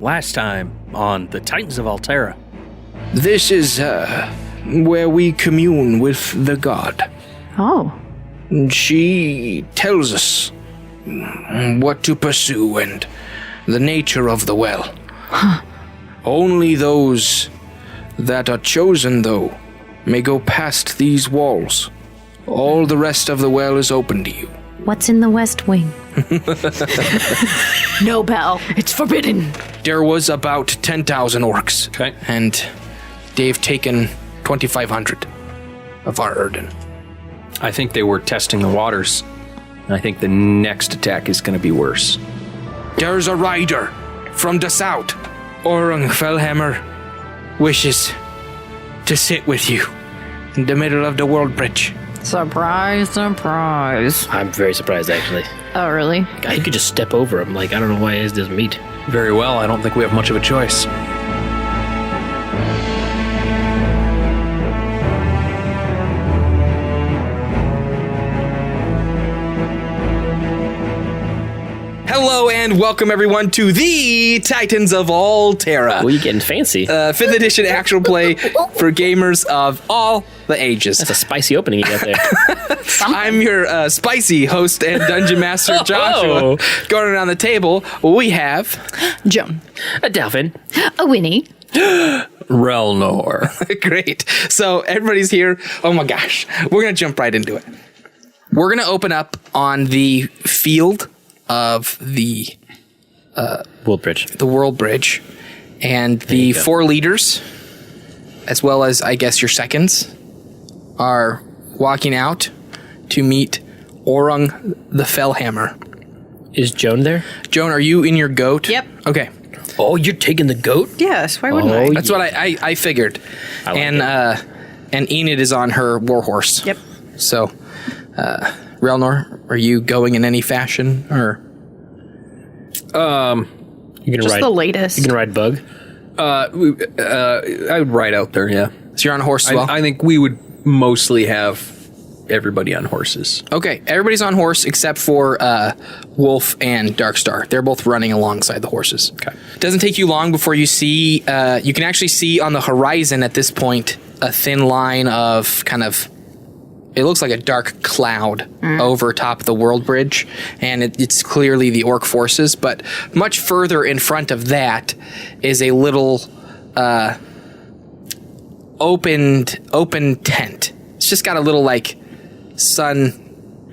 last time on the Titans of Altera? This is where we commune with the god. Oh. She tells us what to pursue and the nature of the well. Huh. Only those that are chosen, though, may go past these walls. All the rest of the well is open to you. What's in the West Wing? No, Belle. It's forbidden. There was about 10,000 orcs. Okay. And they've taken 2,500 of our Urdan. I think they were testing the waters. I think the next attack is going to be worse. There's a rider from the south. Orung the Fellhammer wishes to sit with you in the middle of the world bridge. Surprise, surprise. I'm very surprised, actually. Oh, really? I could just step over him. Like, I don't know why his doesn't meet. Very well. I don't think we have much of a choice. Hello and welcome everyone to the Titans of Altera. Well, you're getting fancy. 5th edition actual play for gamers of all the ages. That's a spicy opening you got there. I'm your spicy host and dungeon master, Joshua. Going around the table, we have Joan. A Dalfin. A Winnie. Relnor. Great. So everybody's here. Oh my gosh. We're going to jump right into it. We're going to open up on the field of the World Bridge. The World Bridge, and the 4 leaders, as well as, I guess, your seconds, are walking out to meet Orung the Fellhammer. Is Joan there? Joan, are you in your goat? Yep. Okay. Oh, you're taking the goat? Yes, why wouldn't I? That's what I figured. I like and Enid is on her warhorse. Yep. So, Relnor, are you going in any fashion, or? You gonna Just ride the latest. You gonna ride Bug? I would ride out there, yeah. So you're on a horse as well? I think we would mostly have everybody on horses. Okay, everybody's on horse except for Wolf and Darkstar. They're both running alongside the horses. Okay. It doesn't take you long before you see, you can actually see on the horizon at this point a thin line of kind of, it looks like a dark cloud over top of the world bridge, and it's clearly the orc forces, but much further in front of that is a little open tent. It's just got a little like sun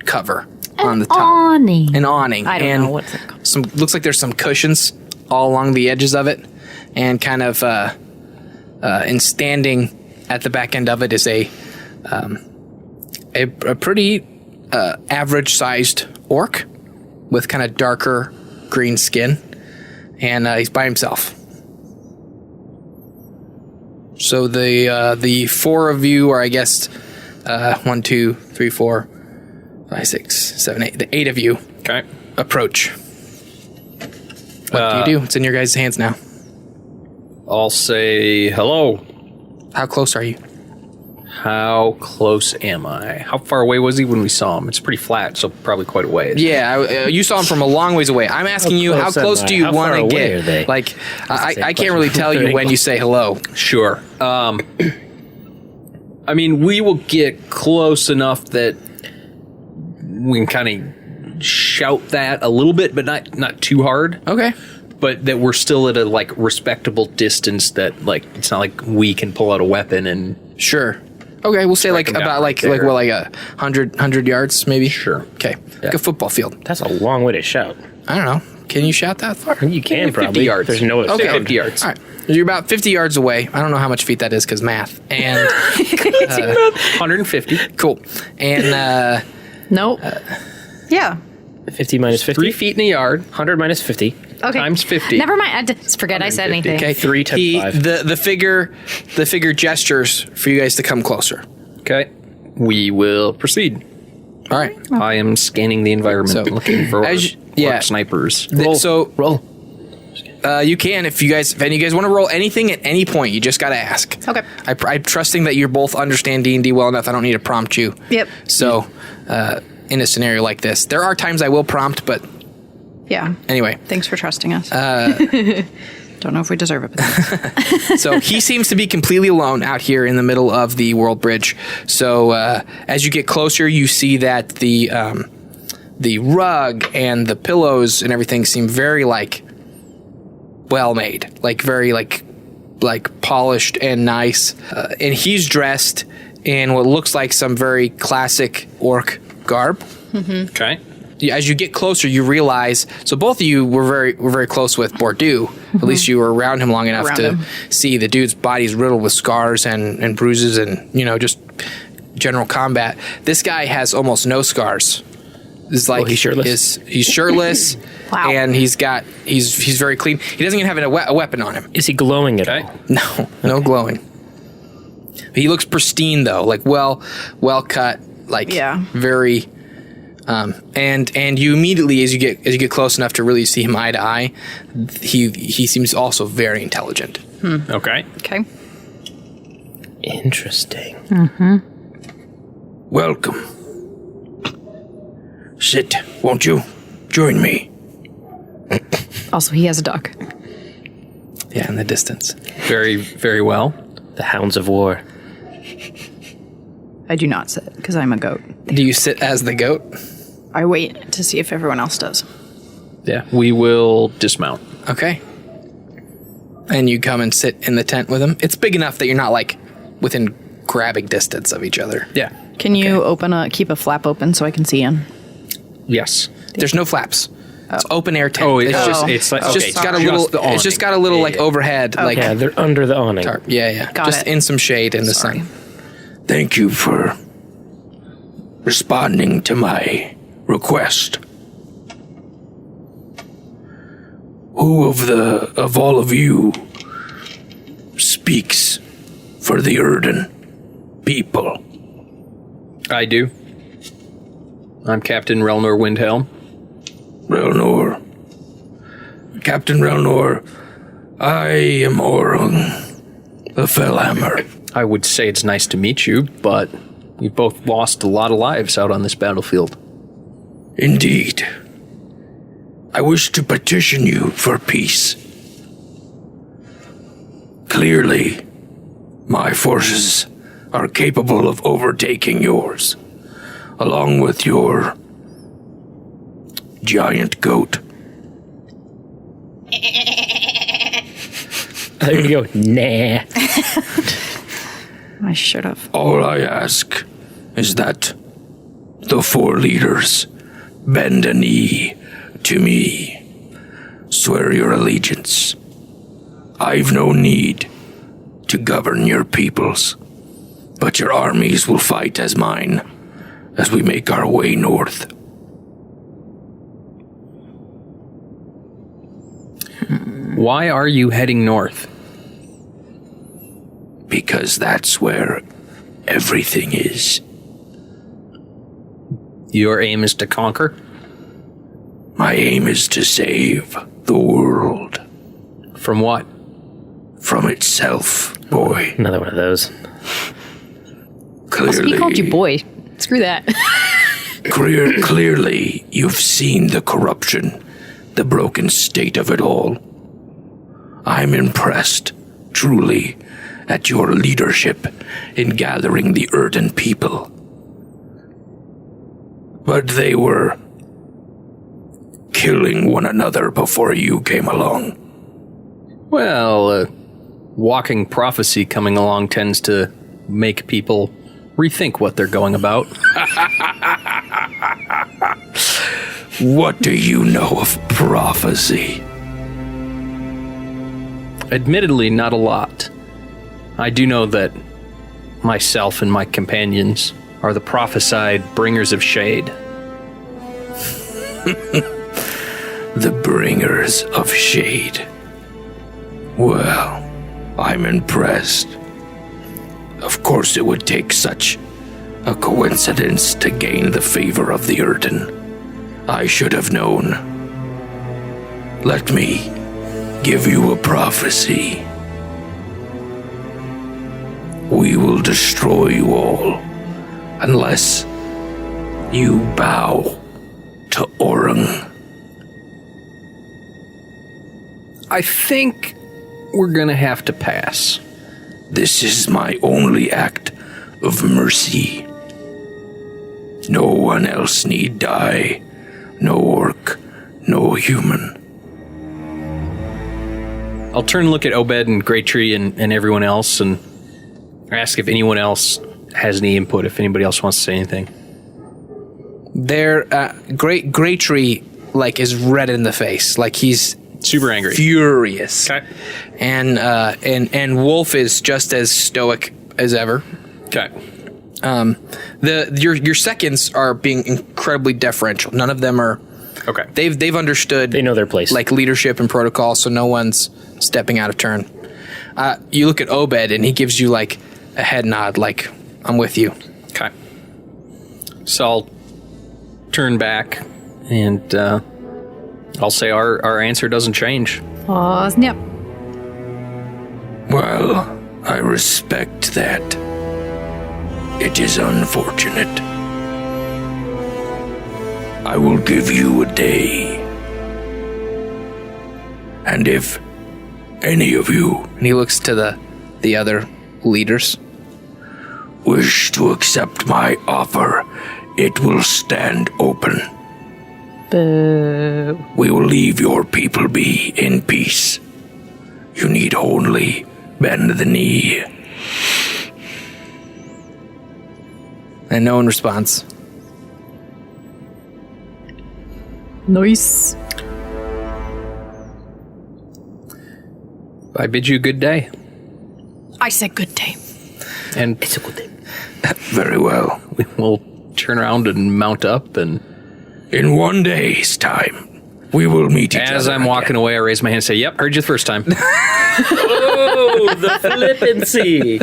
cover on the top. Awning. An awning. I don't and know what's it called. some looks like there's some cushions all along the edges of it, and kind of and standing at the back end of it is a pretty average-sized orc with kind of darker green skin, and he's by himself. So the 4 of you are, I guess, 1, 2, 3, 4, 5, 6, 7, 8. The 8 of you approach. What do you do? It's in your guys' hands now. I'll say hello. How close are you? How close am I? How far away was he when we saw him? It's pretty flat, so probably quite a ways. Yeah, you saw him from a long ways away. I'm asking you, how close do you want to get? Are they? Like, I can't really tell you when you say hello. Sure. I mean, we will get close enough that we can kind of shout that a little bit, but not too hard. Okay. But that we're still at a like respectable distance. That like it's not like we can pull out a weapon and Sure. Okay, we'll say like him down about right like there. what, like 100 yards maybe. Sure. Okay. Like a football field. That's a long way to shout. I don't know. Can you shout that far? You can 50 probably. yards. There's no Okay. 50 yards. All right. You're about 50 yards away. I don't know how much feet that is because math. And 150. cool. And Nope. Yeah. 50 minus 50. 3 feet in a yard. 100 minus 50. Okay. Times 50. Never mind. I just forget I said 150. anything. okay, 3 times 5. The figure gestures for you guys to come closer. Okay. We will proceed. All right. I am scanning the environment, So, looking for yeah. snipers. Roll. You can if any of you guys want to roll anything at any point. You just got to ask. Okay. I'm trusting that you both understand D&D well enough. I don't need to prompt you. Yep. So, in a scenario like this, there are times I will prompt, but Yeah. anyway. Thanks for trusting us. Don't know if we deserve it. So he seems to be completely alone out here in the middle of the world bridge. So as you get closer, you see that the rug and the pillows and everything seem very well made, very polished and nice. And he's dressed in what looks like some very classic orc garb. Okay. As you get closer, you realize. So both of you were very close with Bordeaux. At least you were around him long enough to see the dude's body's riddled with scars and bruises and just general combat. This guy has almost no scars. It's like he's shirtless. He's shirtless. Wow. And he's very clean. He doesn't even have a weapon on him. Is he glowing at all? No glowing. He looks pristine though, well cut, very. And you immediately, as you get close enough to really see him eye to eye, he seems also very intelligent. Okay. Okay. Interesting. Welcome. Sit, won't you? Join me. Also, he has a duck. Yeah, in the distance. Very, very well. The Hounds of War. I do not sit because I'm a goat. Do you sit as the goat? I wait to see if everyone else does. Yeah, we will dismount. Okay. And you come and sit in the tent with him. It's big enough that you're not within grabbing distance of each other. Yeah. Can you keep a flap open so I can see in? Yes. There's no flaps. It's open air tent. Oh, it's just got a little. It's just got a little overhead Yeah, they're under the awning. tarp. Yeah. Got just it. in some shade in the sun. Thank you for responding to my request. Who of all of you speaks for the Urdan people? I do. I'm Captain Relnor Windhelm. Relnor. Captain Relnor, I am Orung the Fellhammer. I would say it's nice to meet you, but we both lost a lot of lives out on this battlefield. Indeed. I wish to petition you for peace. Clearly, my forces are capable of overtaking yours, along with your giant goat. There you go. Nah. I should have. All I ask is that the four leaders bend a knee to me. Swear your allegiance. I've no need to govern your peoples, but your armies will fight as mine as we make our way north. Why are you heading north? Because that's where everything is. Your aim is to conquer? My aim is to save the world From what? from itself, boy. Another one of those. Clearly, He called you boy. Screw that. Clearly, you've seen the corruption, the broken state of it all. I'm impressed, truly, at your leadership in gathering the Urdan people. But they were killing one another before you came along. Well, walking prophecy coming along tends to make people rethink what they're going about. What do you know of prophecy? Admittedly, not a lot. I do know that myself and my companions are the prophesied bringers of shade. The bringers of shade. Well, I'm impressed. Of course it would take such a coincidence to gain the favor of the Urdan. I should have known. Let me give you a prophecy. We will destroy you all unless you bow to Orung. I think we're going to have to pass. This is my only act of mercy. No one else need die. No orc, no human. I'll turn and look at Obed and Great Tree and everyone else and ask if anyone else has any input, if anybody else wants to say anything. Their Great Tree like is red in the face, like he's Super angry. furious. Okay. And Wolf is just as stoic as ever. Okay. Your seconds are being incredibly deferential. None of them are. Okay. They've understood. They know their place. like leadership and protocol, so no one's stepping out of turn. You look at Obed, and he gives you like a head nod, like I'm with you. Okay. So I'll turn back and I'll say our answer doesn't change. Oh, snap. Well, I respect that. It is unfortunate. I will give you a day. And if any of you And he looks to the other leaders. wish to accept my offer, it will stand open. Boo. We will leave your people be in peace. You need only bend the knee. And no one responds. Nice. I bid you a good day. I said good day. And It's a good thing. Very well. we'll turn around and mount up. And In 1 day's time, we will meet each other. as I'm walking again. away, I raise my hand and say, yep, heard you the first time. Oh, the flippancy.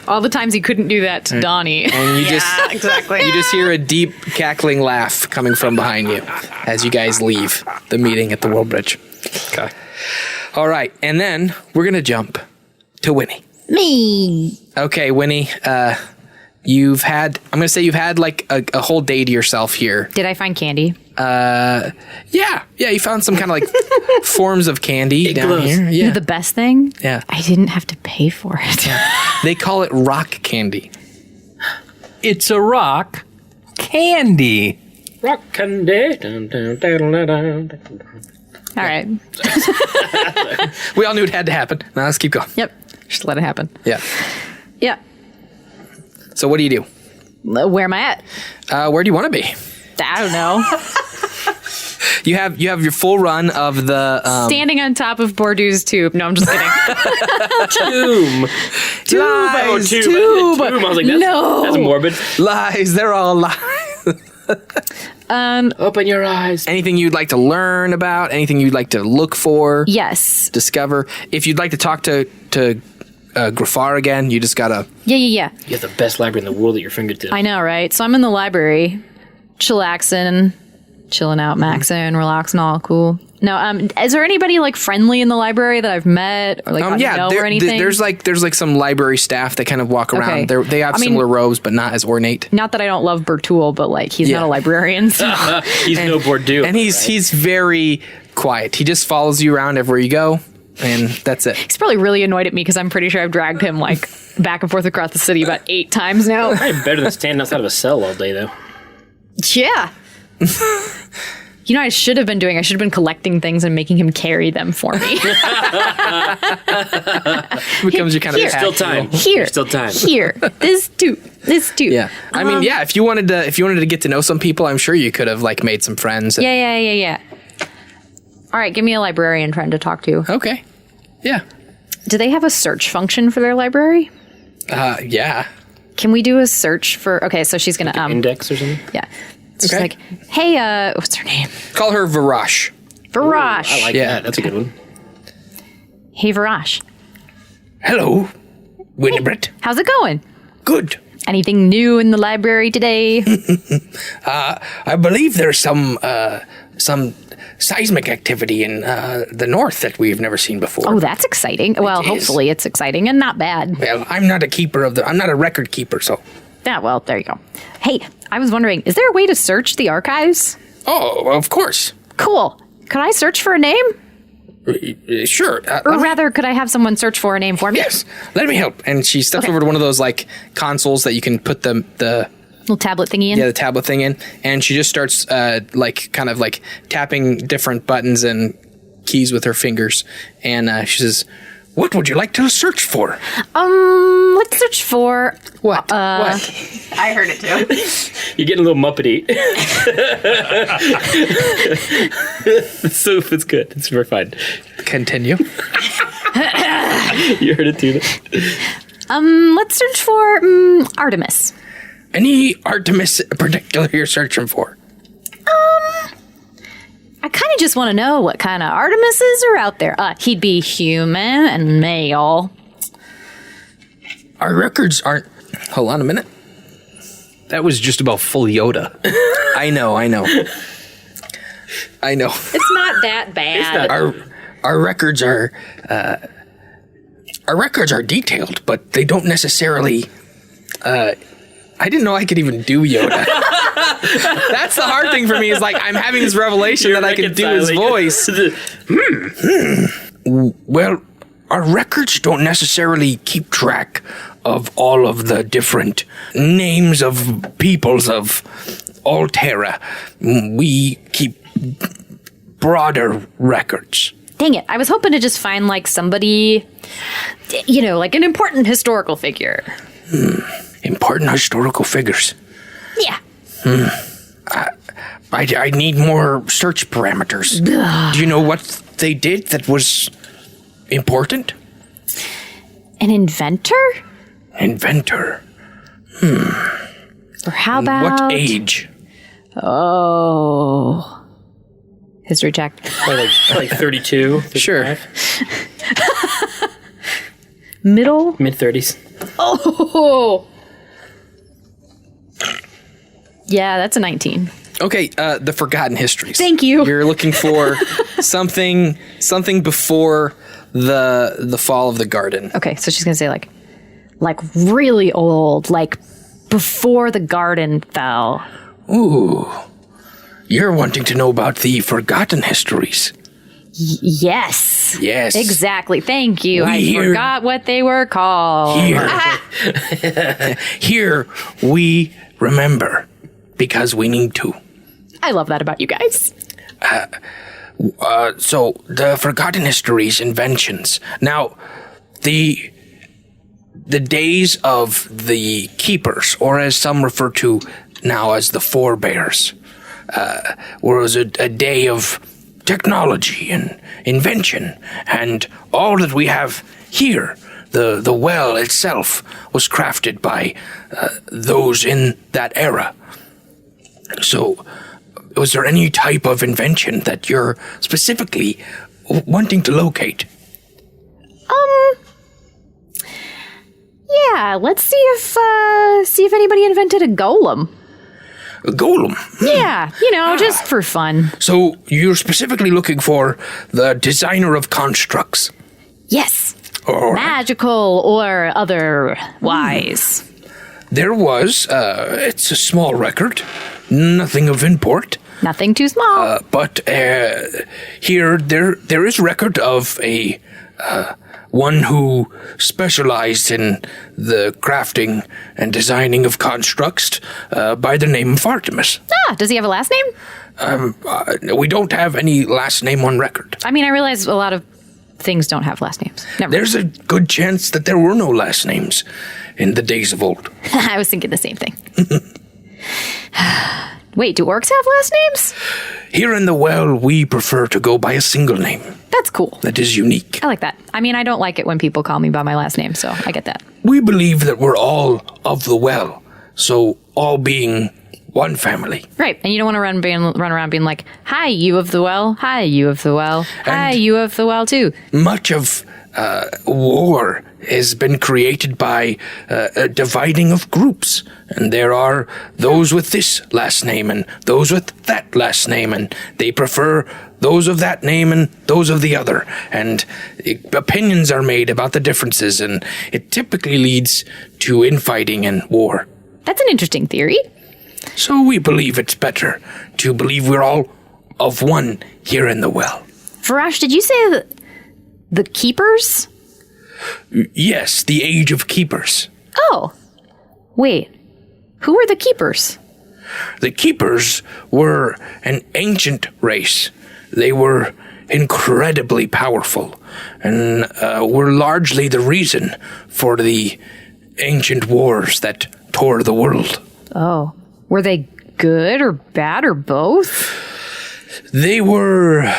All the times he couldn't do that to Donnie. And you Exactly. you just hear a deep cackling laugh coming from behind you as you guys leave the meeting at the World Bridge. Okay. All right, and then we're gonna jump to Winnie. Me. Okay, Winnie, you've had like a whole day to yourself here. Did I find candy? Yeah, you found some kind of like forms of candy down glows. here. Yeah, The best thing? Yeah. I didn't have to pay for it. they call it rock candy. It's a rock candy. Rock candy. Dun, dun, dun, dun, dun, dun. All right. We all knew it had to happen. Now let's keep going. Yep. Just let it happen. Yeah. Yeah. So what do you do? Where am I at? Where do you want to be? I don't know. You have your full run of the Standing on top of Bordu's tube. No, I'm just kidding. Tomb. lies. tube. I was like, that's morbid. Lies. They're all lies. Open your eyes. Anything you'd like to learn about? Anything you'd like to look for? Yes. Discover. If you'd like to talk to Grafar again, you just gotta. Yeah. You have the best library in the world at your fingertips. I know, right? So I'm in the library, chilling out, maxing, relaxing, all cool. No, is there anybody like friendly in the library that I've met or like know or anything? There's like some library staff that kind of walk around. Okay. They have similar robes, but not as ornate. Not that I don't love Bertul, but like he's Yeah. not a librarian. So. He's no Bordeaux. And he's very quiet. He just follows you around everywhere you go, and that's it. He's probably really annoyed at me because I'm pretty sure I've dragged him like back and forth across the city about 8 times now. Probably better than standing outside of a cell all day, though. Yeah. You know what I should have been doing? I should have been collecting things and making him carry them for me. Becomes your kind Here. of Still time. Here. Still time. Here. This too. Yeah, I mean, yeah. If you wanted to get to know some people, I'm sure you could have like made some friends. Yeah. All right, give me a librarian friend to talk to. Okay. Yeah. Do they have a search function for their library? Yeah. Can we do a search for? Okay, so she's gonna Index or something? yeah. She's Okay. like, hey, what's her name? Call her Varash. Varash. I like Yeah. that. That's a good one. Hey, Varash. Hello, Winifred. How's it going? Good. Anything new in the library today? I believe there's some seismic activity in the north that we've never seen before. Oh, that's exciting. Well, is. hopefully it's exciting and not bad. Well, I'm not a record keeper, so. Yeah, well, there you go. Hey, I was wondering, is there a way to search the archives? Oh, of course. Cool. Could I search for a name? Sure. Or rather, could I have someone search for a name for me? Yes, let me help. And she steps over to one of those like consoles that you can put the Little tablet thingy in? the tablet thing in, and she just starts kind of tapping different buttons and keys with her fingers, and she says, "What would you like to search for?" Let's search for... What? What? I heard it too. You're getting a little Muppety. So it's good. It's very fun. Continue. You heard it too. Let's search for Artemis. Any Artemis in particular you're searching for? I kind of just want to know what kind of Artemises are out there. He'd be human and male. Our records aren't... Hold on a minute. That was just about full Yoda. I know. It's not that bad. Our records are... our records are detailed, but they don't necessarily... I didn't know I could even do Yoda. That's the hard thing for me, is like I'm having this revelation that I can do his voice. Well, our records don't necessarily keep track of all of the different names of peoples of Altera. We keep broader records. Dang it. I was hoping to just find like somebody, like an important historical figure. Important historical figures. Yeah. I need more search parameters. Do you know what they did that was important? An inventor? Inventor. Or how about... What age? Oh. History check. Probably like 32. 35. Sure. Middle? Mid-30s. Oh. Yeah, that's a 19. Okay, the Forgotten Histories. Thank you. You're looking for something before the fall of the garden. Okay, so she's going to say like really old, like before the garden fell. Ooh. You're wanting to know about the Forgotten Histories. Yes. Yes. Exactly. Thank you. I Here. forgot what they were called. Here we remember because we need to. I love that about you guys. So the Forgotten Histories inventions. Now, the days of the keepers, or as some refer to now as the forebears, was a day of technology and invention, and all that we have here, the well itself, was crafted by those in that era. So, was there any type of invention that you're specifically wanting to locate? Yeah, let's see if anybody invented a golem. A golem. Yeah, just for fun. So you're specifically looking for the designer of constructs. Yes. Or Magical or otherwise. there was, it's a small record, nothing of import. Nothing too small. But here there is record of a one who specialized in the crafting and designing of constructs by the name of Artemis. Does he have a last name? We don't have any last name on record. I mean, I realize a lot of things don't have last names. Never mind. There's a good chance that there were no last names in the days of old. I was thinking the same thing. Wait, do orcs have last names? Here in the well, we prefer to go by a single name That's cool. that is unique. I like that. I mean, I don't like it when people call me by my last name, so I get that. We believe that we're all of the well, so all being one family. Right, and you don't want to run around being like, "Hi, you of the well. Hi, you of the well. Hi, you of the well too." Much of war has been created by a dividing of groups, and there are those with this last name and those with that last name, and they prefer those of that name and those of the other, and opinions are made about the differences, and it typically leads to infighting and war. That's an interesting theory. So we believe it's better to believe we're all of one here in the well. Farash, did you say the Keepers? Yes, the Age of Keepers. Oh. Wait. Who are the Keepers? The Keepers were an ancient race. They were incredibly powerful and were largely the reason for the ancient wars that tore the world. Oh. Were they good or bad or both? They were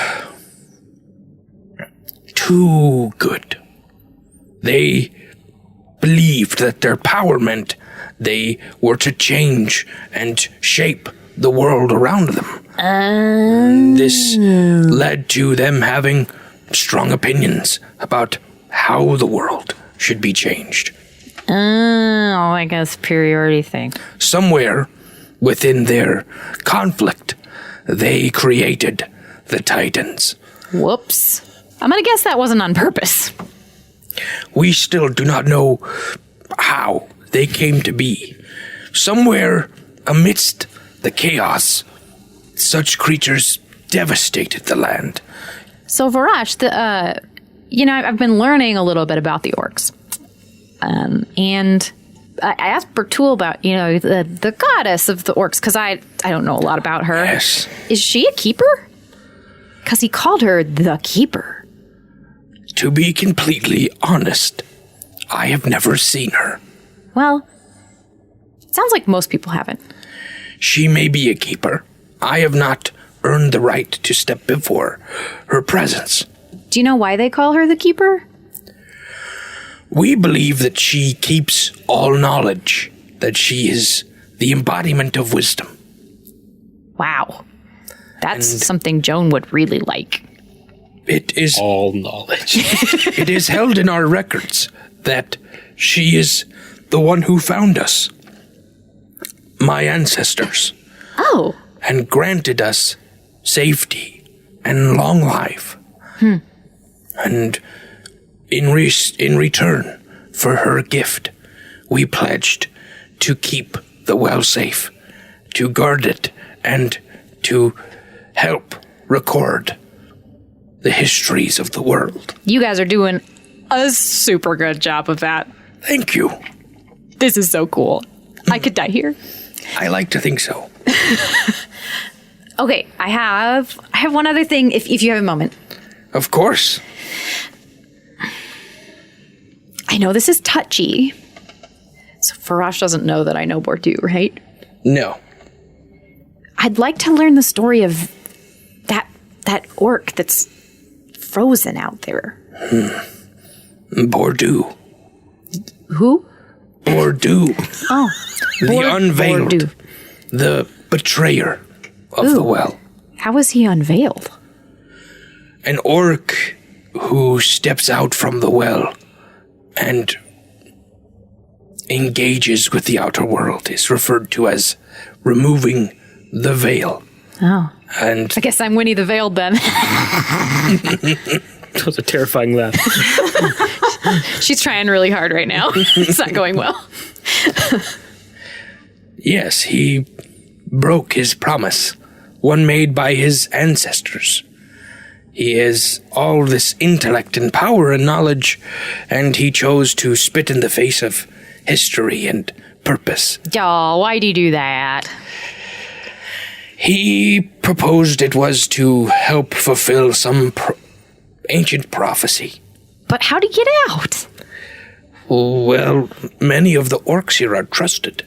too good. They believed that their power meant they were to change and shape the world around them. This led to them having strong opinions about how the world should be changed. Oh, like a superiority thing. Somewhere within their conflict, they created the Titans. Whoops. I'm gonna guess that wasn't on purpose. We still do not know how they came to be. Somewhere amidst the chaos, such creatures devastated the land. So, Varash, I've been learning a little bit about the orcs. And I asked Bertul about, the goddess of the orcs, because I don't know a lot about her. Yes. Is she a keeper? Because he called her the keeper. To be completely honest, I have never seen her. Well, sounds like most people haven't. She may be a keeper. I have not earned the right to step before her presence. Do you know why they call her the keeper? We believe that she keeps all knowledge, that she is the embodiment of wisdom. Wow. That's something Joan would really like. It is All knowledge. It is held in our records that she is the one who found us, my ancestors, and granted us safety and long life. And in return for her gift, we pledged to keep the well safe, to guard it, and to help record the histories of the world. You guys are doing a super good job of that. Thank you. This is so cool. I could die here. I like to think so. Okay, I have one other thing if you have a moment. Of course. I know this is touchy. So Farash doesn't know that I know Bordeaux, right? No. I'd like to learn the story of that orc that's frozen out there. Bordeaux. Who? Bordeaux. Oh. The unveiled. Bordeaux. The betrayer of the well. How was he unveiled? An orc who steps out from the well and engages with the outer world is referred to as removing the veil. Oh. And I guess I'm Winnie the Veiled then. That was a terrifying laugh. She's trying really hard right now. It's not going well. yes, he broke his promise, one made by his ancestors. He has all this intellect and power and knowledge, and he chose to spit in the face of history and purpose. Oh, why'd he do that? He proposed it was to help fulfill some ancient prophecy. But how'd he get out? Well, many of the orcs here are trusted.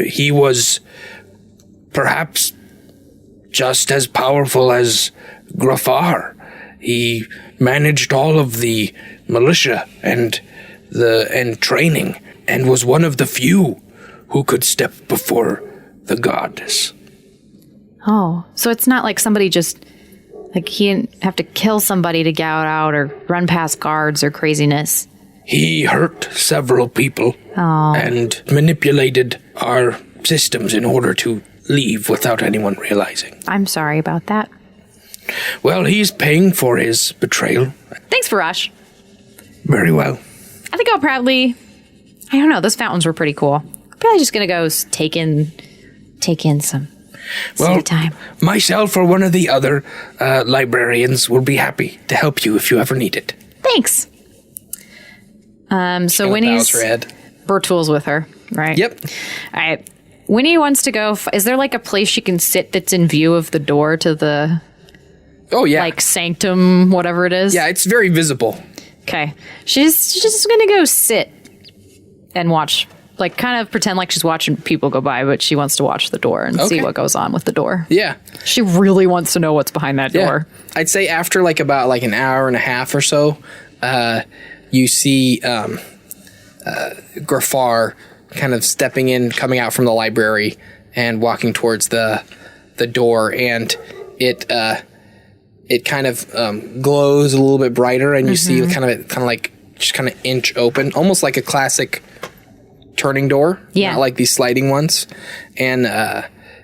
He was perhaps just as powerful as Grafar. He managed all of the militia and training, and was one of the few who could step before the goddess. Oh, so it's not like somebody just, like he didn't have to kill somebody to get out or run past guards or craziness. He hurt several people and manipulated our systems in order to leave without anyone realizing. I'm sorry about that. Well, he's paying for his betrayal. Thanks, Farash. Very well. I think I'll probably, I don't know, those fountains were pretty cool. Probably just gonna go take in some Well, time. myself or one of the other librarians will be happy to help you if you ever need it. Thanks. So Bows Winnie's her head. Bertoul's with her, right? Yep. All right. Winnie wants to go. Is there like a place she can sit that's in view of the door to the Oh yeah. like sanctum, whatever it is? yeah, it's very visible. Okay. She's just gonna go sit and watch, like kind of pretend like she's watching people go by, but she wants to watch the door and see Okay. what goes on with the door. Yeah. She really wants to know what's behind that Yeah. door. I'd say after like about like an hour and a half or so, you see Grafar kind of stepping in, coming out from the library and walking towards the door, and it kind of glows a little bit brighter, and you see kind of like just kind of inch open, almost like a classic turning door, Yeah. not like these sliding ones, and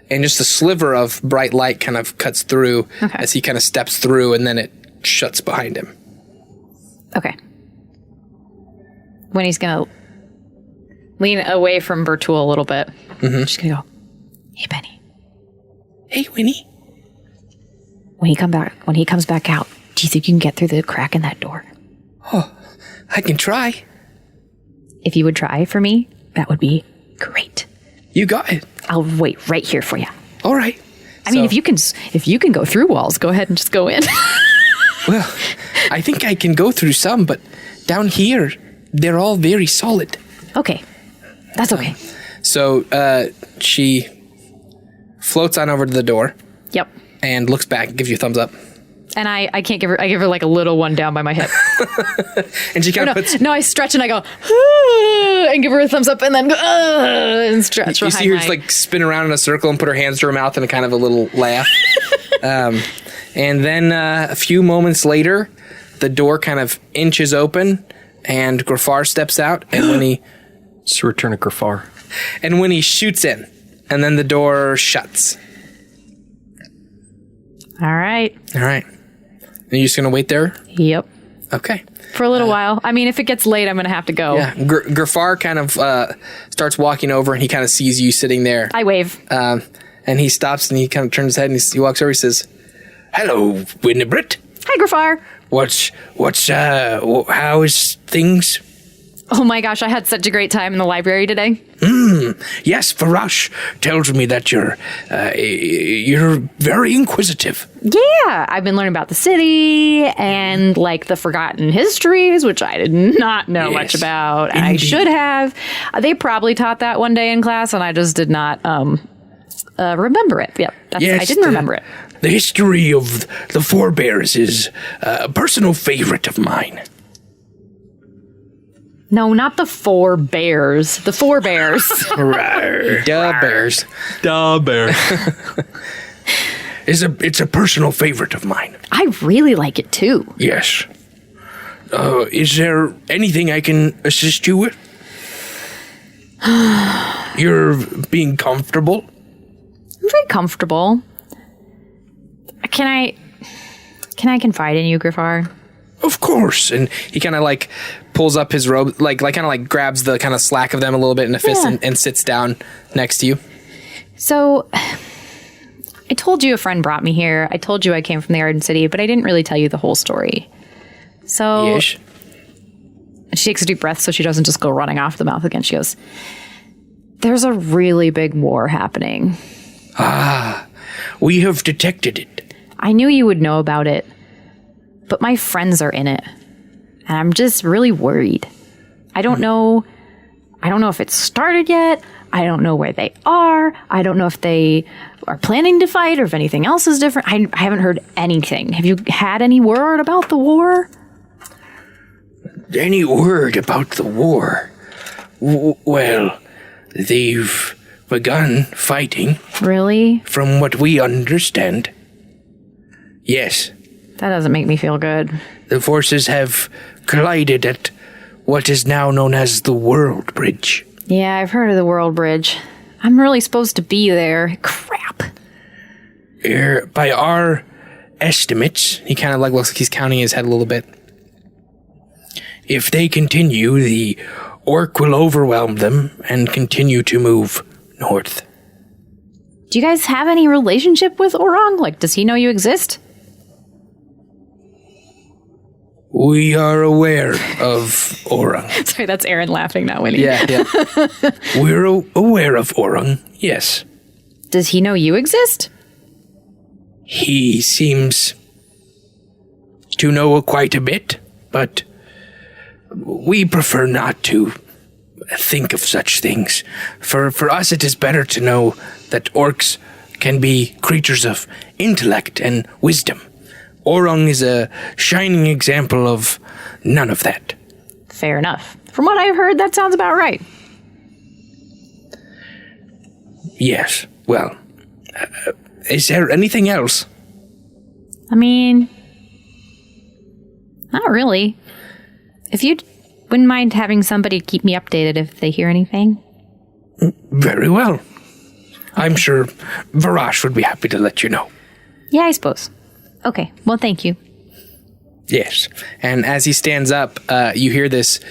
just a sliver of bright light kind of cuts through Okay. as he kind of steps through, and then it shuts behind him. Okay. Winnie's gonna lean away from Bertoul a little bit. She's gonna go, "Hey, Benny. Hey, Winnie. When he comes back out, do you think you can get through the crack in that door? I can try. If you would try for me, that would be great. You got it. I'll wait right here for you. All right. I mean, if you can go through walls, go ahead and just go in." Well, I think I can go through some, but down here, they're all very solid. Okay, that's okay. So she floats on over to the door Yep. and looks back and gives you a thumbs up. And I can't give her. I give her like a little one down by my hip. And she kind of puts. No, I stretch and I go "Ah," and give her a thumbs up and then go "Ah," and stretch. You behind see her just my- like spin around in a circle and put her hands to her mouth and a kind of a little laugh. And then a few moments later, the door kind of inches open and Grafar steps out, and It's the return of Grafar. when he shoots in, and then the door shuts. All right. All right. Are you just gonna wait there? Yep. Okay. For a little while. I mean, if it gets late, I'm gonna have to go. Yeah. Grafar kind of starts walking over, and he kind of sees you sitting there. I wave. And he stops, and he kind of turns his head, and he walks over. He says, Hello, Winnibrit. Hi, Grafar. How is things? Oh my gosh, I had such a great time in the library today. Yes, Farash tells me that you're very inquisitive. Yeah, I've been learning about the city and like the forgotten histories, which I did not know much Yes, about. And I indeed. should have. They probably taught that one day in class, and I just did not remember it. Yep, I didn't remember it. The history of the forebears is a personal favorite of mine. No, not the Four Bears. The Four Bears. Rawr. "Duh, bears." Da bear. It's a personal favorite of mine. I really like it too. Yes. Is there anything I can assist you with? You're being comfortable? I'm very comfortable. Can I confide in you, Grafar? Of course. And he kind of like pulls up his robe, like kind of like grabs the kind of slack of them a little bit in a fist, Yeah. and sits down next to you. So, I told you a friend brought me here. I told you I came from the Garden City, but I didn't really tell you the whole story. So, Yes. she takes a deep breath so she doesn't just go running off the mouth again. She goes, "There's a really big war happening. We have detected it. I knew you would know about it, but my friends are in it, and I'm just really worried. I don't know if it's started yet. I don't know where they are. I don't know if they are planning to fight or if anything else is different. I haven't heard anything. Have you had any word about the war?" Any word about the war? Well, they've begun fighting, Really? from what we understand. Yes, That doesn't make me feel good. the forces have collided at what is now known as the World Bridge. Yeah, I've heard of the World Bridge. I'm really supposed to be there. Crap. By our estimates, He kind of like looks like he's counting his head a little bit. if they continue, the orc will overwhelm them and continue to move north. Do you guys have any relationship with Orung? Like, does he know you exist? We are aware of Orung. Sorry, that's Aaron laughing, not Winnie. Yeah. We're aware of Orung, yes. Does he know you exist? He seems to know quite a bit, but we prefer not to think of such things. For us, it is better to know that orcs can be creatures of intellect and wisdom. Orung is a shining example of none of that. Fair enough. From what I've heard, that sounds about right. Yes, well, is there anything else? I mean, not really. If you wouldn't mind having somebody keep me updated if they hear anything. Very well. I'm sure Varash would be happy to let you know. Yeah, I suppose. Okay, well, thank you. Yes. And as he stands up, you hear this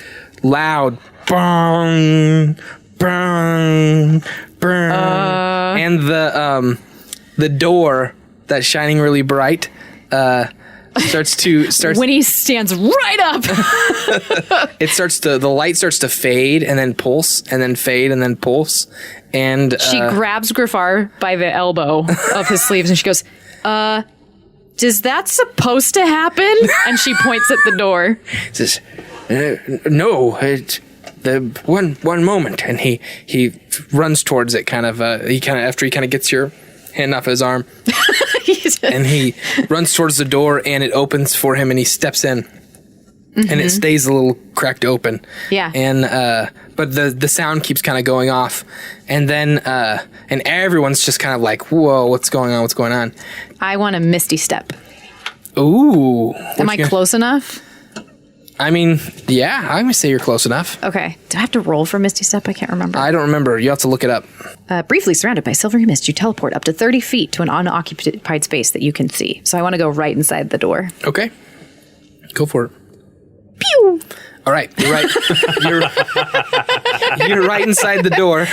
loud bang, bang, bang, and the door that's shining really bright starts. Winnie stands right up. The light starts to fade and then pulse and then fade and then pulse, and She grabs Griffar by the elbow of his sleeves and she goes, "Is that supposed to happen?" And she points at the door. Says, no, it's the one moment. And he runs towards it after he gets your hand off his arm. And he runs towards the door and it opens for him and he steps in. And it stays a little cracked open. Yeah. And but the sound keeps kind of going off. And then and everyone's just kind of like, whoa, what's going on? I want a Misty Step. Ooh. Am I close enough? I mean, yeah, I'm going to say you're close enough. Okay. Do I have to roll for Misty Step? I can't remember. I don't remember. You have to look it up. Briefly surrounded by silvery mist, you teleport up to 30 feet to an unoccupied space that you can see. So I want to go right inside the door. Okay. Go for it. Pew! All right, you're right. you're right inside the door,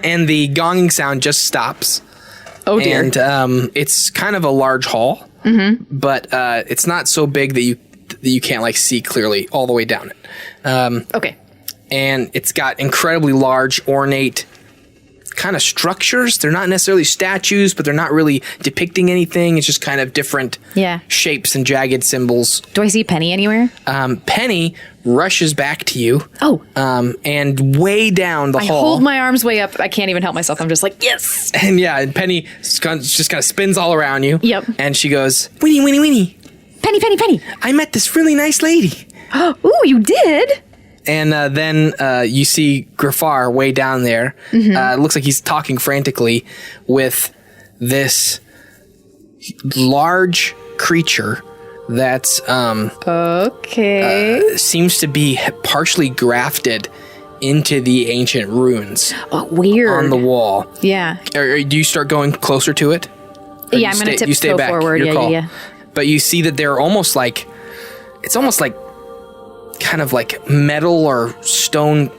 and the gonging sound just stops. Oh dear. And it's kind of a large hall, but it's not so big that you can't like see clearly all the way down it. Okay. And it's got incredibly large, ornate kind of structures. They're not necessarily statues, but they're not really depicting anything. It's just kind of different shapes and jagged symbols. Do I see Penny anywhere? Penny rushes back to you. Oh. And way down the I hall. hold my arms way up. I can't even help myself. I'm just like, yes! And Penny just kind of spins all around you. Yep. And she goes, Winnie, Winnie, Winnie. Penny, Penny, Penny! I met this really nice lady. Ooh, you did? And then you see Griffar way down there. It looks like he's talking frantically with this large creature that's seems to be partially grafted into the ancient runes Oh, weird. on the wall. Yeah. Or do you start going closer to it? Or Yeah, I'm going to tiptoe forward. Your call. Yeah. But you see that they're almost like kind of like metal or stone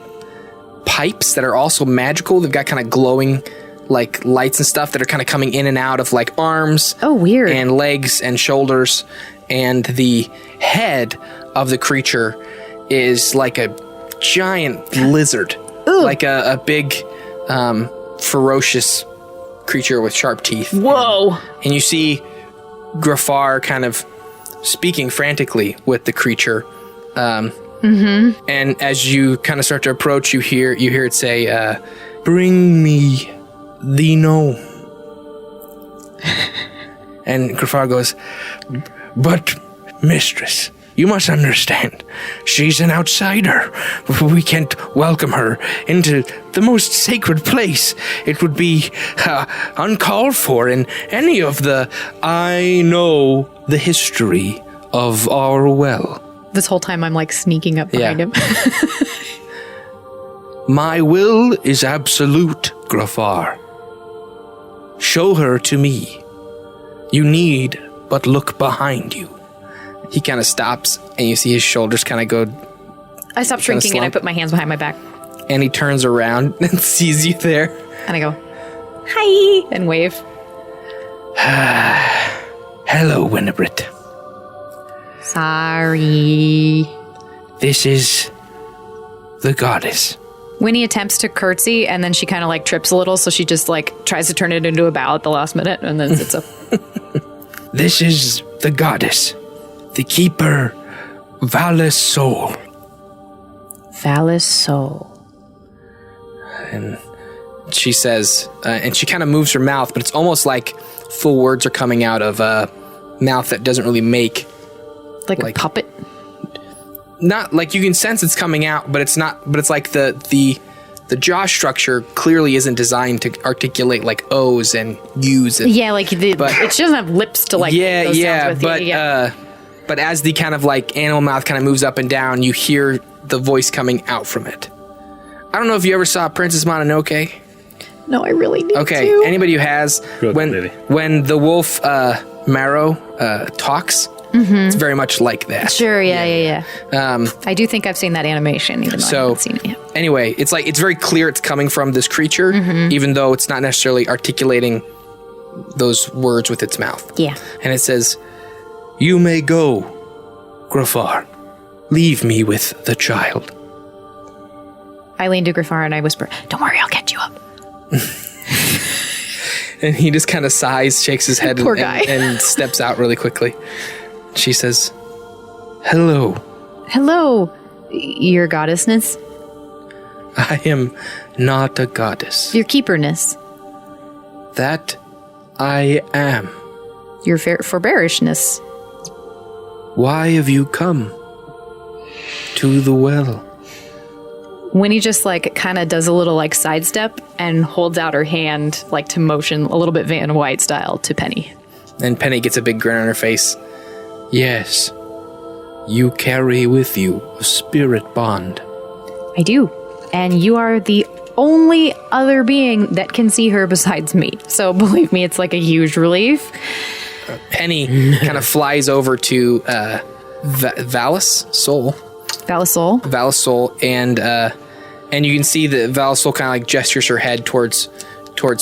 pipes that are also magical. They've got kind of glowing like lights and stuff that are kind of coming in and out of like arms. Oh, weird. And legs and shoulders. And the head of the creature is like a giant lizard. Ooh. Like a big ferocious creature with sharp teeth. Whoa. And you see Griffar kind of speaking frantically with the creature. And as you kind of start to approach, you hear it say, "Bring me the gnome." And Griffar goes, "But, mistress, you must understand, she's an outsider. We can't welcome her into the most sacred place. It would be uncalled for in any of the... I know the history of our well." This whole time I'm like sneaking up behind him. My will is absolute, Griffar. Show her to me. You need but look behind you. He kind of stops, and you see his shoulders kind of go, I stop shrinking and I slump. put my hands behind my back. and he turns around and sees you there. And I go, Hi, and wave. Hello, Winnibrit. Sorry. This is the goddess. Winnie attempts to curtsy, and then she kind of like trips a little, so she just like tries to turn it into a bow at the last minute, and then sits up. This is the goddess, the keeper, Valis Soul. Valis Soul. And she says, and she kind of moves her mouth, but it's almost like full words are coming out of a mouth that doesn't really make. Like a puppet? Not like you can sense it's coming out, but it's not. But it's like the jaw structure clearly isn't designed to articulate like O's and U's. And, Yeah, like it doesn't have lips to like. make those sounds with. But as the kind of like animal mouth kind of moves up and down, you hear the voice coming out from it. I don't know if you ever saw Princess Mononoke. No, I really need Okay, to. anybody who has, Good when movie. when the wolf Marrow talks, it's very much like that. Sure, yeah. I do think I've seen that animation, even though I haven't seen it yet. Anyway, it's like it's very clear it's coming from this creature, even though it's not necessarily articulating those words with its mouth. Yeah. And it says, "You may go, Grafar. Leave me with the child." I lean to Griffar and I whisper, "Don't worry, I'll catch you up." And he just kind of sighs, shakes his head, Poor guy. and steps out really quickly. She says, "Hello, Hello, your goddessness, I am not a goddess. your keeperness, That I am. your forbearishness." Why have you come to the well?" Winnie just like kind of does a little like sidestep and holds out her hand like to motion a little bit Van White style to Penny. And Penny gets a big grin on her face. "Yes, you carry with you a spirit bond." I do. And you are the only other being that can see her besides me. So believe me, it's like a huge relief. Penny kind of flies over to Valis Soul. Valisol. Valis Soul, and you can see that Valis Soul kind of like gestures her head towards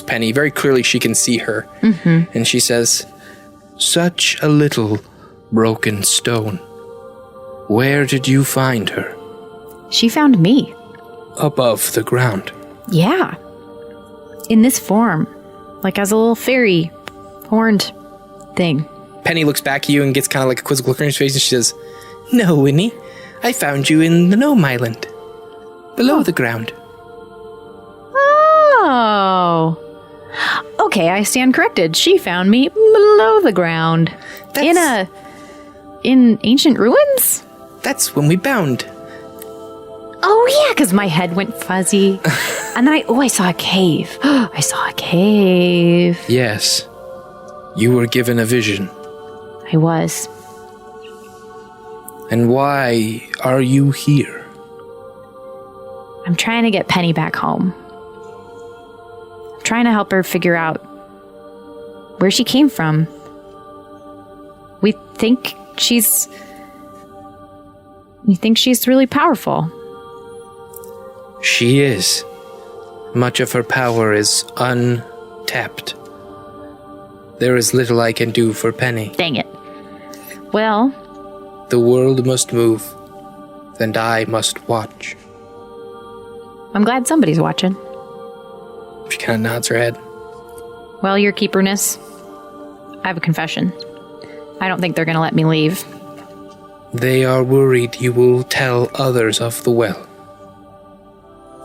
Penny. Very clearly she can see her. And she says, "Such a little broken stone. Where did you find her?" She found me. "Above the ground." Yeah. In this form. Like as a little fairy horned thing. Penny looks back at you and gets kind of like a quizzical look on her face, and she says, "No, Winnie. I found you in the Gnome Island. Below the ground." Oh. Okay, I stand corrected. She found me below the ground. In ancient ruins? That's when we bound. Oh yeah, because my head went fuzzy. And then I saw a cave. I saw a cave. Yes. You were given a vision. I was. And why are you here? I'm trying to get Penny back home. I'm trying to help her figure out where she came from. We think she's really powerful. She is. Much of her power is untapped. There is little I can do for Penny. Dang it. Well, The world must move, and I must watch. I'm glad somebody's watching. She kind of nods her head. Well, your keeperness, I have a confession. I don't think they're going to let me leave. They are worried you will tell others of the well.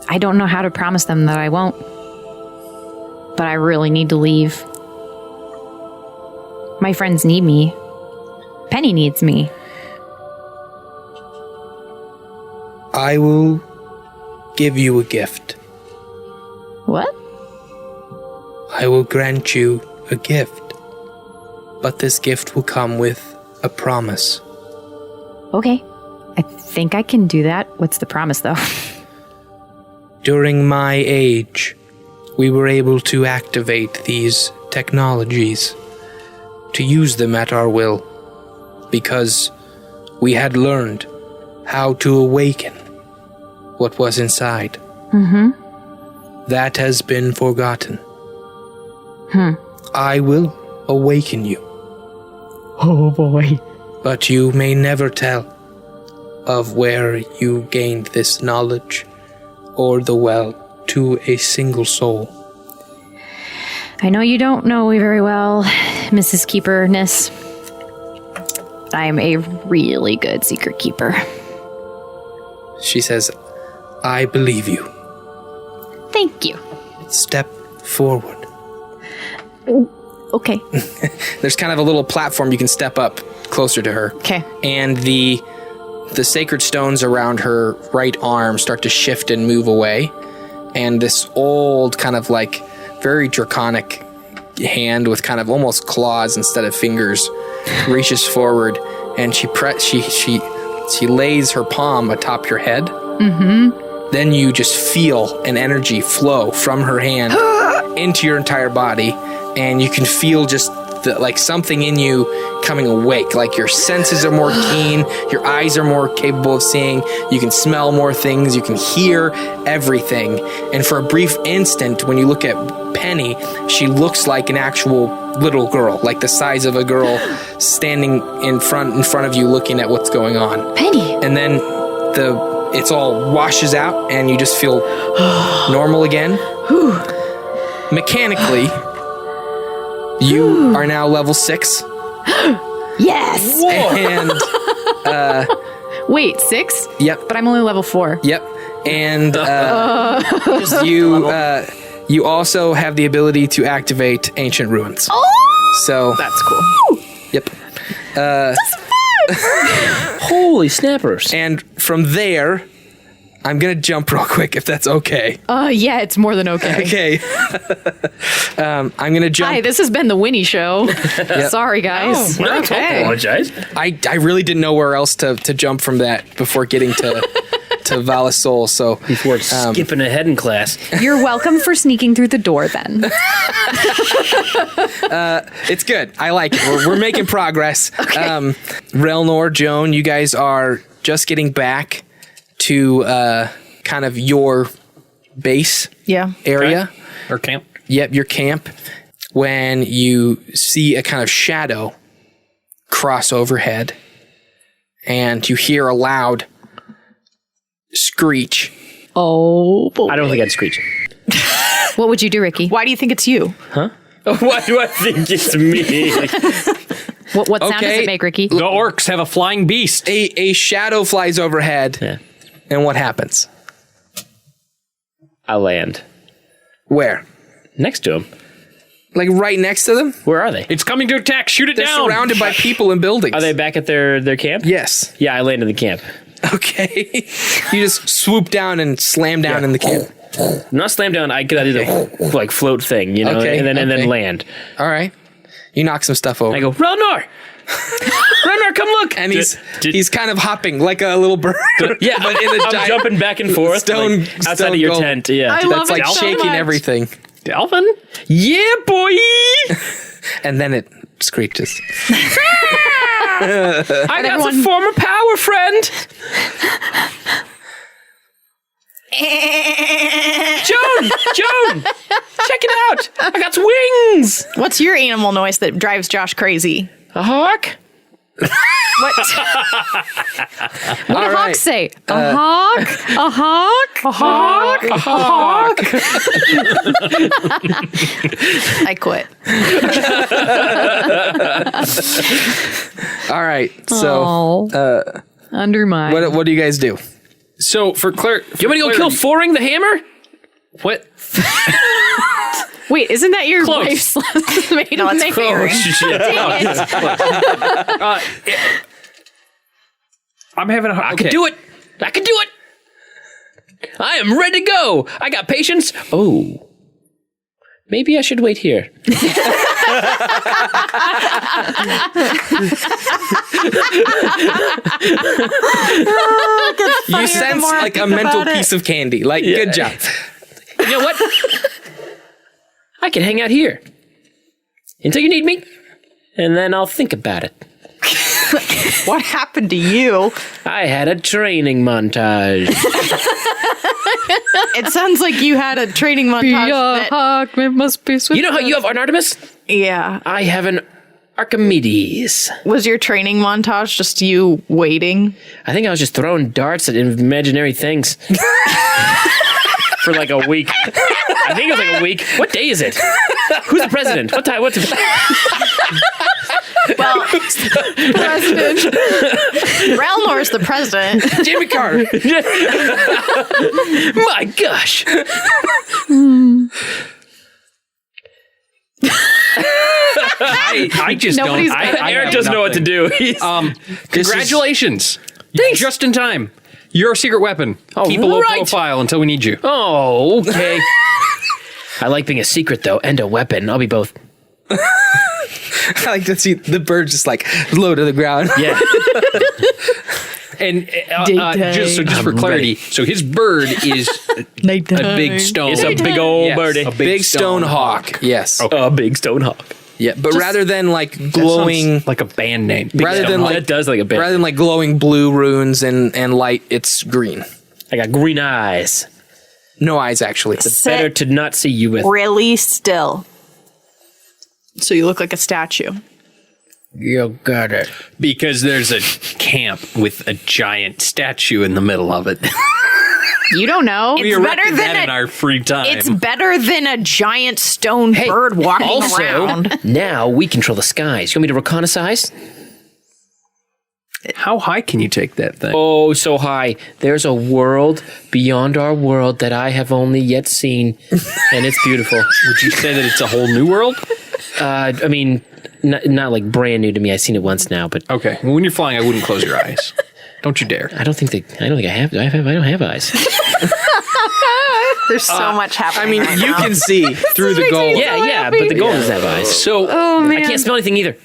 I don't know how to promise them that I won't. But I really need to leave. My friends need me. Penny needs me. I will give you a gift. What? I will grant you a gift. But this gift will come with a promise. Okay. I think I can do that. What's the promise, though? During my age, we were able to activate these technologies, to use them at our will, because we had learned how to awaken what was inside. That has been forgotten. I will awaken you. Oh boy. But you may never tell of where you gained this knowledge or the well to a single soul. I know you don't know me very well, Mrs. Keeperness. I am a really good secret keeper. She says, I believe you. Thank you. Step forward. Okay. There's kind of a little platform you can step up closer to her. Okay. And the sacred stones around her right arm start to shift and move away. And this old kind of like very draconic hand with kind of almost claws instead of fingers reaches forward, and she lays her palm atop your head. Mm-hmm. Then you just feel an energy flow from her hand into your entire body, and you can feel just like something in you coming awake. Like your senses are more keen, your eyes are more capable of seeing, you can smell more things, you can hear everything. And for a brief instant, when you look at Penny, she looks like an actual little girl, like the size of a girl standing in front of you looking at what's going on. Penny. And then it's all washes out and you just feel normal again. Mechanically, you are now level 6. Yes. And Wait, 6? Yep. But I'm only level 4. Yep. And you also have the ability to activate ancient ruins. Oh! So That's cool. yep. Holy snappers. And from there, I'm gonna jump real quick if that's okay. Yeah, it's more than okay. Okay. I'm gonna jump. Hi, this has been the Winnie Show. Sorry, guys. Oh, don't apologize. I really didn't know where else to jump from that before getting to Vala's Soul. So Before skipping ahead in class. You're welcome for sneaking through the door then. it's good. I like it. We're making progress. Okay. Relnor, Joan, you guys are just getting back to kind of your base area. Okay. Or camp. Yep, your camp. When you see a kind of shadow cross overhead and you hear a loud screech. Oh, boy. I don't think I'd screech. What would you do, Ricky? Why do you think it's you? Why do I think it's me? What sound does it make, Ricky? The orcs have a flying beast. A shadow flies overhead. Yeah. And what happens? I land. Where? Next to him. Like right next to them? Where are they? It's coming to attack. Shoot it They're down. surrounded by people and buildings. Are they back at their camp? Yes. Yeah, I land in the camp. Okay. You just swoop down and slam down in the camp. Not slam down. I gotta do the like float thing, you know, Okay, and then land. All right. You knock some stuff over. I go, Relnor! Relnor, come look! And he's kind of hopping like a little bird. Yeah, but in a I'm giant jumping back and forth stone outside stone of your golem. tent. Yeah, I love That's like it so shaking much. everything. Dalfin? Yeah, boy! And then it screeches. I got some former power, friend. Joan, check it out. I got wings. What's your animal noise that drives Josh crazy? A hawk. What? What do hawks say? A hawk? A hawk? A hawk? A hawk. I quit. All right. So Undermine. what do you guys do? So for clarity, You want me to go kill Foring the Hammer? what? Wait, isn't that your Close. wife's maiden No, it's name? Foring. I'm having a hard. I can do it. I can do it. I am ready to go. I got patience. Oh. Maybe I should wait here. You sense like a mental piece of candy. Like, good job. You know what? I can hang out here until you need me, and then I'll think about it. What happened to you? I had a training montage. It sounds like you had a training montage. It must be swift. You know how you have an Artemis? Yeah. I have an Archimedes. Was your training montage just you waiting? I think I was just throwing darts at imaginary things. For like a week. I think it was like a week. What day is it? Who's the president? What time? What's Well, president. Relnor's the president. Jimmy Carter. My gosh. I just Nobody's don't. got it. I Eric have doesn't know what to nothing. do. Congratulations. Thanks. Just in time. You're a secret weapon. Keep a low right. profile until we need you. Oh, okay. I like being a secret though, and a weapon. I'll be both. I like to see the bird just like low to the ground. Yeah. And just for clarity, so his bird is a big stone. It's a big old Yes, birdie. a Big stone hawk. Yes. A big stone hawk. Yeah, but rather than like glowing, Sounds like a band name. rather than like That does like a bit. rather than like glowing blue runes and light, it's green. I got green eyes. No eyes, actually. Better to not see you with. Really still. So you look like a statue. You got it. Because there's a camp with a giant statue in the middle of it. You don't know. We It's better erected than that in our free time. It's better than a giant stone bird walking also, around. now we control the skies. You want me to reconnaissance? How high can you take that thing? Oh, so high. There's a world beyond our world that I have only yet seen, and it's beautiful. Would you say that it's a whole new world? I mean, not like brand new to me. I've seen it once now, but Okay. Well, when you're flying, I wouldn't close your eyes. Don't you dare. I don't think I have. I don't have eyes. There's so much happening. I mean, right you now. can see through the gold. Yeah, but the gold doesn't have eyes. So, I can't smell anything either.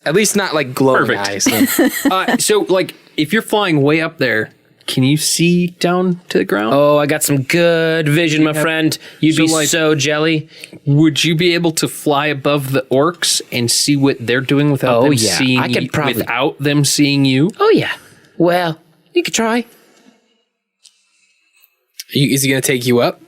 At least not like glowing Perfect. eyes. so like, if you're flying way up there, can you see down to the ground? Oh, I got some good vision, my friend. You'd So, be like- so jelly. Would you be able to fly above the orcs and see what they're doing without Oh, them yeah. seeing I could you, probably- without them seeing you? Oh yeah. Well, you could try. Is he going to take you up?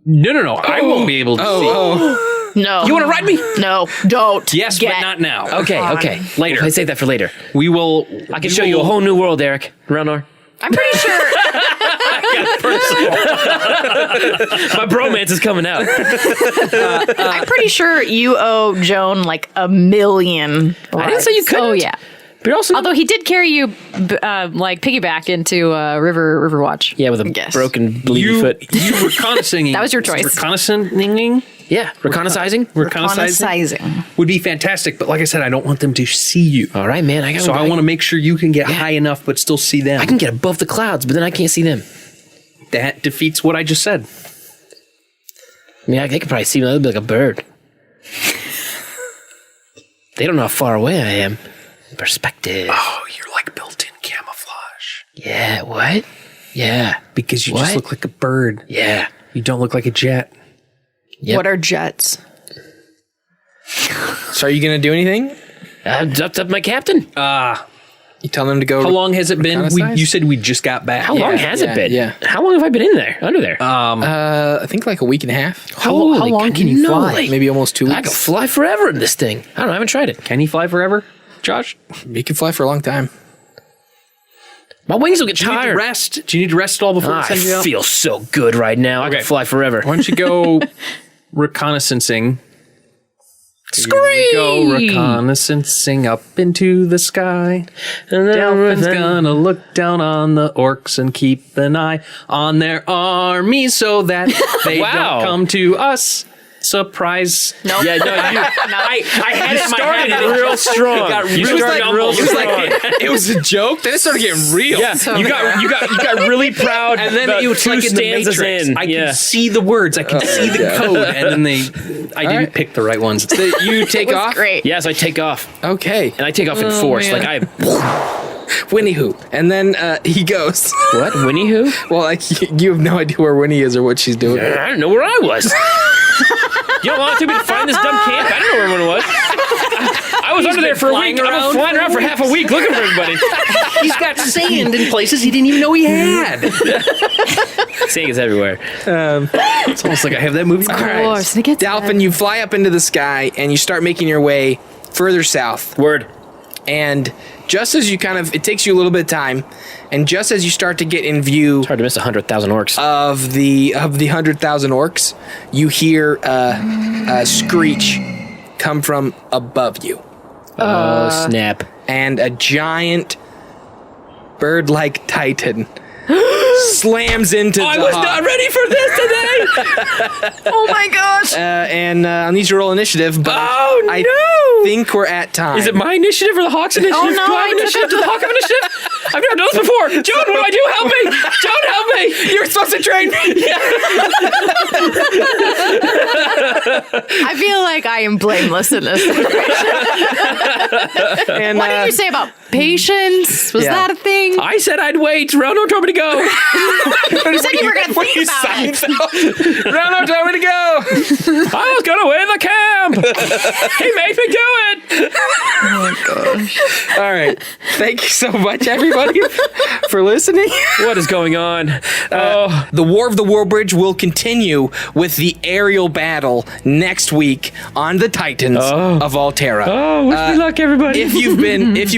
No. I won't be able to see. No. You want to ride me? No, don't. Yes, Get but not now. Okay. Later. I save that for later. We will. I can show you a whole new world, Eric. Relnor. I'm pretty sure. My bromance is coming out. I'm pretty sure you owe Joan like $1 million. I didn't say you couldn't. Oh yeah. But also, Although he did carry you, like piggyback into Riverwatch. yeah, with a Yes. broken bleedy foot. You reconnaissing. That was your choice. Reconnaissing Yeah, reconnaissing. Reconnaissing. would be fantastic, but like I said, I don't want them to see you. All right, man. I got. So I want to make sure you can get high enough, but still see them. I can get above the clouds, but then I can't see them. That defeats what I just said. I mean, they could probably see me. They'd be like a bird. They don't know how far away I am. Perspective. Oh, you're like built-in camouflage. Yeah. What? Yeah. Because you What? just look like a bird. Yeah. You don't look like a jet. Yep. What are jets? So are you going to do anything? I'm up my captain. You tell them to go. How long has it been? Reconnaissance? You said we just got back. How long has it been? yeah. How long have I been in there? Under there? I think like a week and a half. How long can you fly? Maybe almost 2 weeks. I could fly forever in this thing. I haven't tried it. Can he fly forever, Josh? You can fly for a long time. My wings will get Do you need to tired. rest? Do you need to rest at all before we I send you out? feel so good right now. I Okay. can fly forever. Why don't you go reconnaissancing? Scream! Go reconnaissancing up into the sky. Dalfin's gonna look down on the orcs and keep an eye on their army so that they Wow. don't come to us. Surprise. Nope. Yeah, no, you, I had it in my started head. real strong. It got You real started strong. real It was strong. It was a joke. Then it started getting real. Yeah, you got really proud. And then about it was two like in the stanzas Matrix. in. I Yeah. could see the words. I could see the code. And then I didn't right. pick the right ones. You take off. Great. Yes, I take off, Okay. and I take off in force. man. Like I Winnie who? And then he goes. what? Winnie who? Well, like you have no idea where Winnie is or what she's doing. I don't know where I was. You know how long it took me to find this dumb camp? I don't know where it was. I was under there for a week. I'm flying around for half a week looking for everybody. He's got sand in places he didn't even know he had. Sand is everywhere. It's almost like I have that movie. Of course, it gets Dalfin, you fly up into the sky and you start making your way further south. Word. And just as you it takes you a little bit of time, and just as you start to get in view Hard to miss 100,000 orcs. of the 100,000 orcs, you hear a screech come from above you, oh, snap. and a giant bird-like titan slams into the hut. ready for this today. Oh my gosh. And I need you to roll initiative, but Oh, I no. think we're at time. Is it my initiative or the Hawks initiative? Oh, no, Do I have I took initiative? it. Do the Hawk have initiative? I've never done this before. Joan, what do I do? Help me. Joan, help me. You're supposed to train me. I feel like I am blameless in this. And, What did you say about patience? Was Yeah. that a thing? I said I'd wait. Rauno told me to go. You said you were going to think about it. Rauno told me to go. I was going to win the camp. He made me do it. All right. Thank you so much, everybody, for listening. What is going on? The War of the Warbridge will continue with the aerial battle next week on the Titans of Altera. Oh, wish me luck, everybody. If you've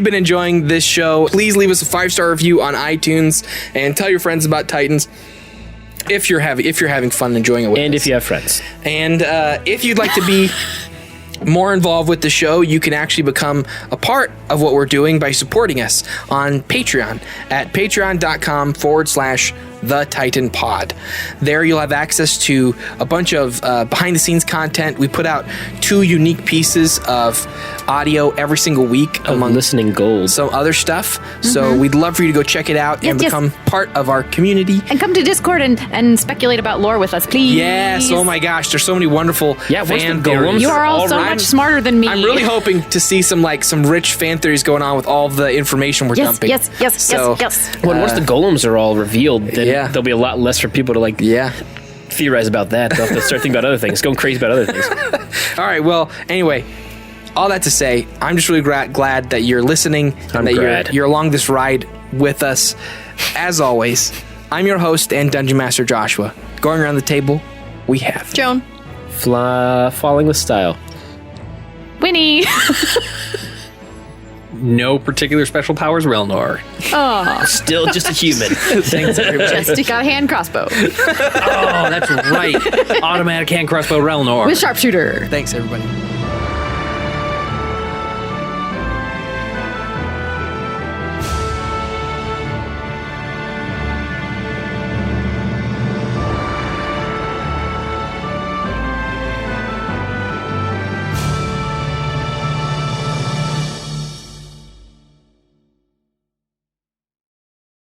been enjoying this show, please leave us a 5-star review on iTunes and tell your friends about Titans. If you're having fun and enjoying it with And us. if you have friends. And if you'd like to be more involved with the show, you can actually become a part of what we're doing by supporting us on Patreon at patreon.com/The Titan Pod. There you'll have access to a bunch of behind the scenes content. We put out 2 unique pieces of audio every single week among Listening gold. some other stuff. So we'd love for you to go check it out and Yes, yes. become part of our community. And come to Discord and speculate about lore with us, please. Yes, oh my gosh, there's so many wonderful Yeah, what's fan the golems? theories. You are all so much smarter than me. I'm really hoping to see some rich fan theories going on with all the information we're Yes, dumping. yes, yes, So, yes, yes. Once the golems are all revealed, then Yeah. there'll be a lot less for people to Yeah. theorize about that. They'll have to start thinking about other things, going crazy about other things. All right. Well, anyway, all that to say, I'm just really glad that you're listening I'm and that glad. you're along this ride with us. As always, I'm your host and Dungeon Master Joshua. Going around the table, we have Joan. Falling with style. Winnie. No particular special powers, Relnor. Still just a human. Thanks, everybody. Just got a hand crossbow Oh, that's right. Automatic hand crossbow, Relnor. with sharpshooter. Thanks, everybody.